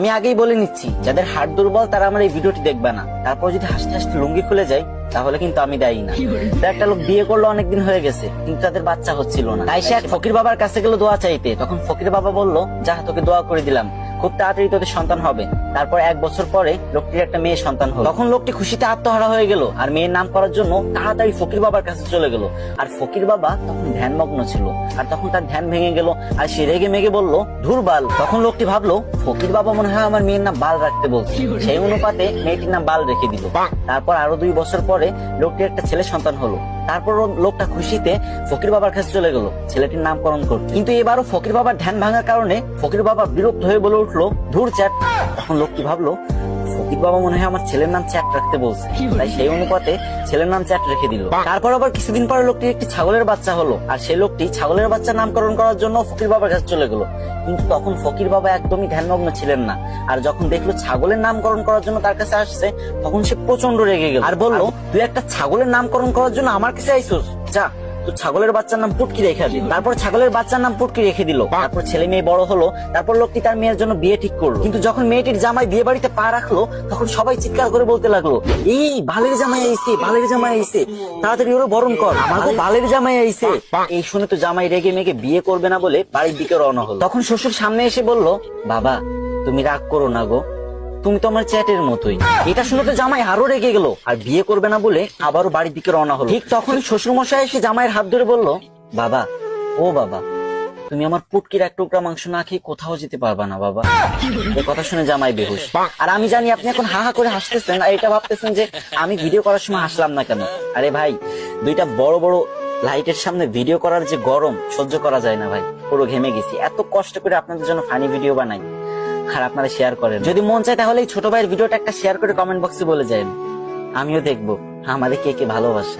আমি আগেই বলে নিচ্ছি, যাদের হাড় দুর্বল তারা আমার এই ভিডিওটি দেখবে না। তারপর যদি হাসতে হাসতে লুঙ্গি খুলে যায় তাহলে কিন্তু আমি দায়ী না। একটা লোক বিয়ে করলো, অনেকদিন হয়ে গেছে, কিন্তু তাদের বাচ্চা হচ্ছিল না। তাই সে এক ফকির বাবার কাছে গেল দোয়া চাইতে। তখন ফকির বাবা বলল, যা তোকে দোয়া করে দিলাম, খুব তাড়াতাড়ি তোদের সন্তান হবে। তারপর 1 বছর পরে লোকটির একটা মেয়ে সন্তান হলো। তখন লোকটি খুশিতে আত্মহারা হয়ে গেল আর মেয়ের নাম করার জন্য তাড়াতাড়ি ফকির বাবার কাছে চলে গেল। আর ফকির বাবা তখন ধ্যানমগ্ন ছিল, আর তখন তার ধ্যান ভেঙে গেল আর সে রেগে মেগে বলল, ধুর বাল। তখন লোকটি ভাবলো, ফকির বাবা মনে হয় আমার মেয়ের নাম বাল রাখতে বলছে। সেই অনুপাতে মেয়েটির নাম বাল রেখে দিল। তারপর আরো 2 বছর পরে লোকটির একটা ছেলে সন্তান হলো। তারপর লোকটা খুশিতে ফকির বাবার কাছে চলে গেল ছেলেটির নামকরণ করতে। কিন্তু এবারও ফকির বাবার ধ্যান ভাঙার কারণে ফকির বাবা বিরক্ত হয়ে বলে উঠলো, ধুর চ্যাট। তখন লোকটি ভাবলো, ফকির বাবা মনে হয় আমার ছেলের নাম চ্যাট রাখতে বলছে, তাই সেই অনুপাতে ছেলের নাম চ্যাট রেখে দিল। তারপর আবার কিছুদিন পরে লোকটির একটি ছাগলের বাচ্চা হলো, আর সেই লোকটি ছাগলের বাচ্চা নামকরণ করার জন্য ফকির বাবার কাছে চলে গেল। কিন্তু তখন ফকির বাবা একদমই ধ্যানমগ্ন ছিলেন না, আর যখন দেখলো ছাগলের নামকরণ করার জন্য তার কাছে আসছে, তখন সে প্রচন্ড রেগে গেল আর বলল, তুই একটা ছাগলের নামকরণ করার জন্য আমার কাছে আইসোস, যা তো ছাগলের বাচ্চার নাম পুটকি রেখে দিল। তারপর ছাগলের বাচ্চার নাম পুটকি রেখে দিল। তারপর ছেলে মেয়ে বড় হলো। তারপর লোকটি তার মেয়ের জন্য বিয়ে ঠিক করলো। কিন্তু যখন মেয়েটির জামাই বিয়ে বাড়িতে পা রাখলো, তখন সবাই চিৎকার করে বলতে লাগলো, এই বালের জামাই আইছে, বালের জামাই আইছে, তাড়াতাড়ি ওরা বরণ কর, আমার তো বালের জামাই আইছে। এই শুনে তো জামাই রেগে মেগে বিয়ে করবে না বলে বাড়ির দিকে রওনা হলো। তখন শ্বশুর সামনে এসে বলল, বাবা তুমি রাগ করো না গো, তুমি তো আমার চ্যাটের মতোই। এটা শুনে তো জামাই আরো রেগে গেল আর বিয়ে করবে না বলে আবারও বাড়ির দিকে রওনা হলো। ঠিক তখন শ্বশুর মশাই এসে জামাইয়ের হাত ধরে বলল, বাবা ও বাবা, তুমি আমার পুটকির 1 টুকরা মাংস না খেয়ে কোথাও যেতে পারবা না বাবা। এই কথা শুনে জামাই বেহুশ। আর আমি জানি আপনি এখন হা হা করে হাসতেছেন আর এটা ভাবতেছেন যে আমি ভিডিও করার সময় হাসলাম না কেন। আরে ভাই, 2টা বড় বড় লাইটের সামনে ভিডিও করার যে গরম সহ্য করা যায় না ভাই, পুরো ঘেমে গেছি। এত কষ্ট করে আপনাদের জন্য ফানি ভিডিও বানাই আর আপনারা শেয়ার করেন। যদি মন চায় তাহলে এই ছোট ভাইয়ের ভিডিওটা একটা শেয়ার করে কমেন্ট বক্সে বলে যান, আমিও দেখবো আমাদের কে কে ভালোবাসে।